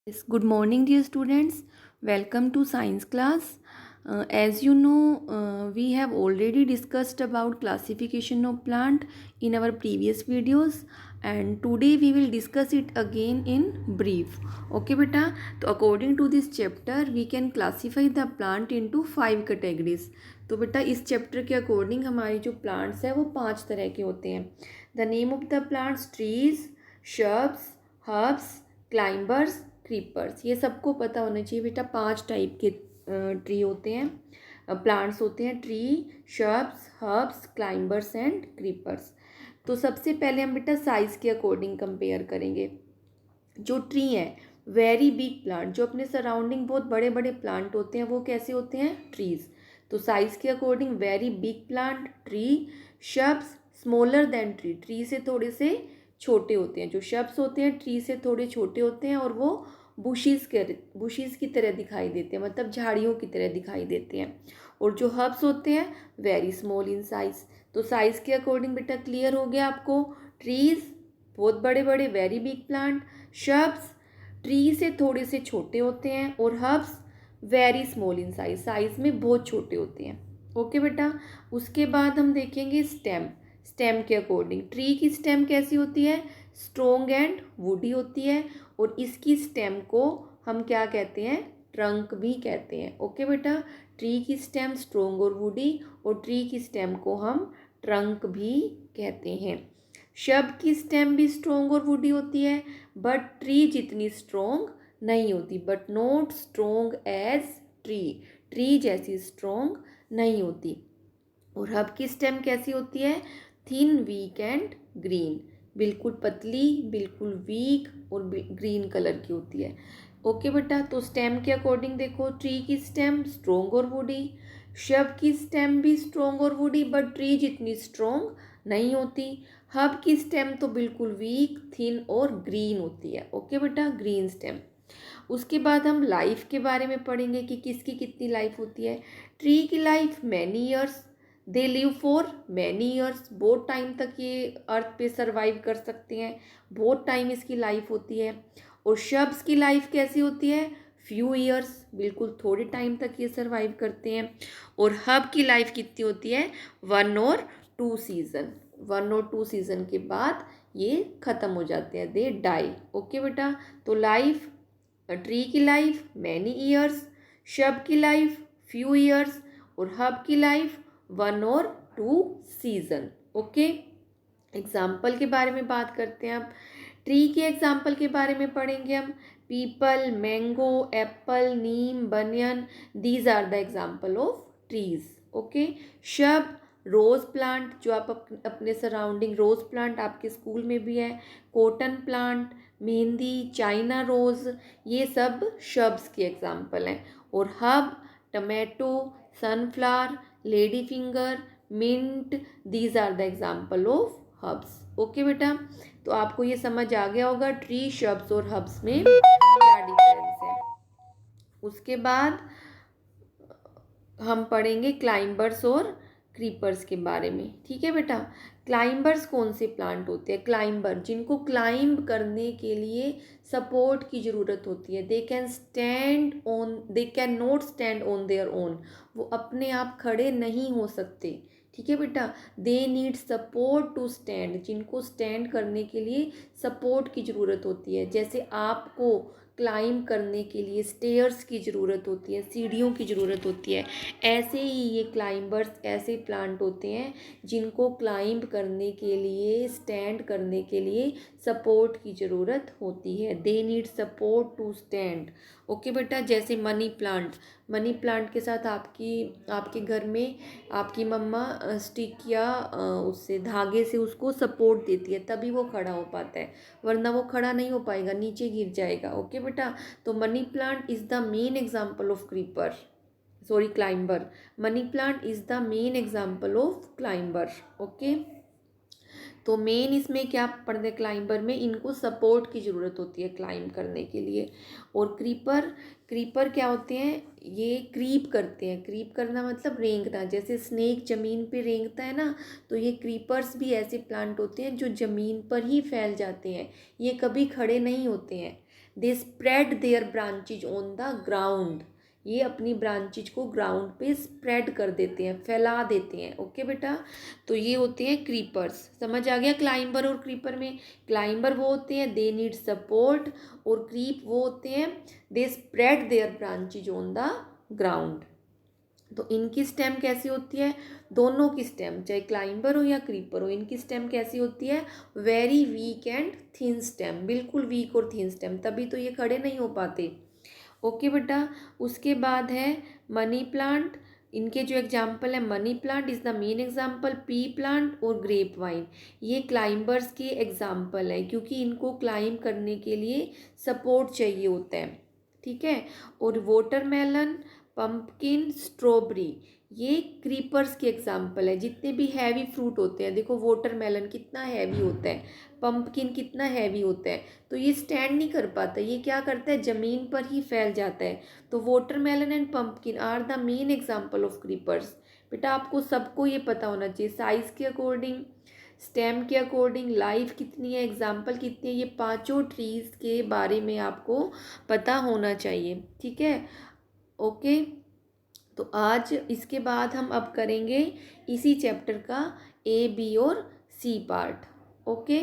Yes, good morning, dear students. Welcome to science class. As you know, we have already discussed about classification of plant in our previous videos, and today we will discuss it again in brief. Okay, beta. So according to this chapter, we can classify the plant into 5 categories. तो बेटा इस chapter के according हमारी जो plants है वो 5 तरह के होते हैं. The name of the plants trees, shrubs, herbs, climbers, creepers. ये सबको पता होना चाहिए बेटा. 5 टाइप के ट्री होते हैं, प्लांट्स होते हैं. Tree, shrubs, herbs, climbers and creepers. तो सबसे पहले हम बेटा साइज़ के अकॉर्डिंग कंपेयर करेंगे. जो ट्री है, वेरी बिग प्लांट, जो अपने सराउंडिंग बहुत बड़े बड़े प्लांट होते हैं, वो कैसे होते हैं? ट्रीज. तो साइज के according very big plant tree. शब्स smaller than tree, tree से थोड़े से छोटे होते हैं. जो शब्स होते हैं ट्री से थोड़े छोटे होते हैं और वो बुशीज की तरह दिखाई देते हैं, मतलब झाड़ियों की तरह दिखाई देते हैं. और जो हर्ब्स होते हैं वेरी स्मॉल इन साइज. तो साइज के अकॉर्डिंग बेटा क्लियर हो गया आपको. ट्रीज बहुत बड़े बड़े वेरी बिग प्लांट, शब्स ट्री से थोड़े से छोटे होते हैं और herbs very small in size, size में बहुत छोटे होते हैं. ओके बेटा. उसके बाद हम देखेंगे स्टेम. स्टेम के अकॉर्डिंग ट्री की स्टेम कैसी होती है? स्ट्रोंग एंड वुडी होती है. और इसकी स्टेम को हम क्या कहते हैं? ट्रंक भी कहते हैं. ओके बेटा. ट्री की स्टेम स्ट्रोंग और वुडी, और ट्री की स्टेम को हम ट्रंक भी कहते हैं. शब की स्टेम भी स्ट्रोंग और वुडी होती है, बट ट्री जितनी स्ट्रोंग नहीं होती. But not strong as tree, tree जैसी स्ट्रोंग नहीं होती. और हब की स्टेम कैसी होती है? थिन, वीक एंड ग्रीन, बिल्कुल पतली, बिल्कुल वीक और ग्रीन कलर की होती है. ओके बेटा. तो स्टेम के अकॉर्डिंग देखो, ट्री की स्टेम स्ट्रोंग और वुडी, शब की स्टेम भी स्ट्रोंग और वुडी, बट ट्री जितनी स्ट्रोंग नहीं होती. हब की स्टेम तो बिल्कुल वीक, थिन और ग्रीन होती है. ओके बेटा, ग्रीन स्टेम. उसके बाद हम लाइफ के बारे में पढ़ेंगे कि किसकी कितनी लाइफ होती है. ट्री की life many years, they live for many years, बहुत टाइम तक ये अर्थ पे सरवाइव कर सकते हैं, बहुत टाइम इसकी लाइफ होती है. और शब्स की लाइफ कैसी होती है? फ्यू ईयर्स, बिल्कुल थोड़े टाइम तक ये सरवाइव करते हैं. और हब की लाइफ कितनी होती है? 1 और 2 सीज़न, 1 और 2 सीज़न के बाद ये ख़त्म हो जाते हैं, दे डाई. ओके बेटा. तो लाइफ, ट्री की लाइफ मैनी ईयर्स, शब की लाइफ फ्यू ईयर्स, और हब की लाइफ 1 और 2 सीज़न. ओके. एग्जाम्पल के बारे में बात करते हैं अब. ट्री के एग्जाम्पल के बारे में पढ़ेंगे हम. Peepal, mango, apple, neem, banyan, these are the example of trees. Okay. Shrub rose plant, जो आप अपने सराउंडिंग, रोज़ प्लांट आपके स्कूल में भी है. Cotton plant, mehndi, China rose, ये सब शब्स के एग्जाम्पल हैं. और herb tomato, sunflower, lady finger, mint, these are the example of herbs. Okay बेटा. तो आपको ये समझ आ गया होगा ट्री, शब्स और हब्स में क्या डिफरेंस है. उसके बाद हम पढ़ेंगे क्लाइंबर्स और क्रीपर्स के बारे में. ठीक है बेटा. क्लाइंबर्स कौन से प्लांट होते हैं? क्लाइंबर जिनको क्लाइंब करने के लिए सपोर्ट की ज़रूरत होती है. They can not stand on their own, वो अपने आप खड़े नहीं हो सकते. ठीक है बेटा. They need support to stand, जिनको स्टैंड करने के लिए सपोर्ट की ज़रूरत होती है. जैसे आपको क्लाइंब करने के लिए स्टेयर्स की ज़रूरत होती है, सीढ़ियों की ज़रूरत होती है, ऐसे ही ये क्लाइंबर्स ऐसे प्लांट होते हैं जिनको क्लाइंब करने के लिए, स्टैंड करने के लिए सपोर्ट की ज़रूरत होती है. They need support to stand. Okay बेटा. जैसे मनी प्लांट, मनी प्लांट के साथ आपके घर में आपकी मम्मा स्टिक या उससे धागे से उसको सपोर्ट देती है, तभी वो खड़ा हो पाता है, वरना वो खड़ा नहीं हो पाएगा, नीचे गिर जाएगा. ओके बेटा. तो money plant is the main example of creeper, sorry climber. Money plant is the main example of climber. Okay. तो मेन इसमें क्या पढ़ते हैं? क्लाइंबर में इनको सपोर्ट की ज़रूरत होती है क्लाइंब करने के लिए. और क्रीपर, क्रीपर क्या होते हैं? ये क्रीप करते हैं. क्रीप करना मतलब रेंगना, जैसे स्नेक ज़मीन पे रेंगता है ना, तो ये क्रीपर्स भी ऐसे प्लांट होते हैं जो ज़मीन पर ही फैल जाते हैं, ये कभी खड़े नहीं होते हैं. They spread their branches on the ground, ये अपनी ब्रांचेज को ग्राउंड पे स्प्रेड कर देते हैं, फैला देते हैं। ओके बेटा, तो ये होते हैं क्रीपर्स। समझ आ गया क्लाइंबर और क्रीपर में? क्लाइंबर वो होते हैं दे नीड सपोर्ट, और क्रीप वो होते हैं they spread their branches on the ground. तो इनकी स्टेम कैसी होती है? दोनों की स्टेम, चाहे क्लाइंबर हो या क्रीपर हो, इनकी स्टेम कैसी होती है? Very weak and thin stem, बिल्कुल वीक और थिन स्टेम, तभी तो ये खड़े नहीं हो पाते। ओके बेटा, उसके बाद है मनी प्लांट। इनके जो एग्जाम्पल है, money plant is the main example, P plant और ग्रेप वाइन, ये क्लाइंबर्स के एग्जाम्पल है, क्योंकि इनको क्लाइंब करने के लिए सपोर्ट चाहिए होता है। ठीक है, और वाटरमेलन, पंपकिन, स्ट्रॉबेरी, ये क्रीपर्स के एग्जाम्पल है। जितने भी हैवी फ्रूट होते हैं, देखो वाटरमेलन कितना हैवी होता है, पंपकिन कितना हैवी होता है, तो ये स्टैंड नहीं कर पाता, ये क्या करता है, ज़मीन पर ही फैल जाता है। तो watermelon and pumpkin are the main example of creepers. बेटा आपको सबको ये पता होना चाहिए, साइज़ के अकॉर्डिंग, स्टेम के अकॉर्डिंग, लाइफ कितनी है, एग्जाम्पल कितनी है, ये पांचों ट्रीज़ के बारे में आपको पता होना चाहिए। ठीक है, ओके। तो आज इसके बाद हम अब करेंगे इसी चैप्टर का ए, बी और सी पार्ट। ओके।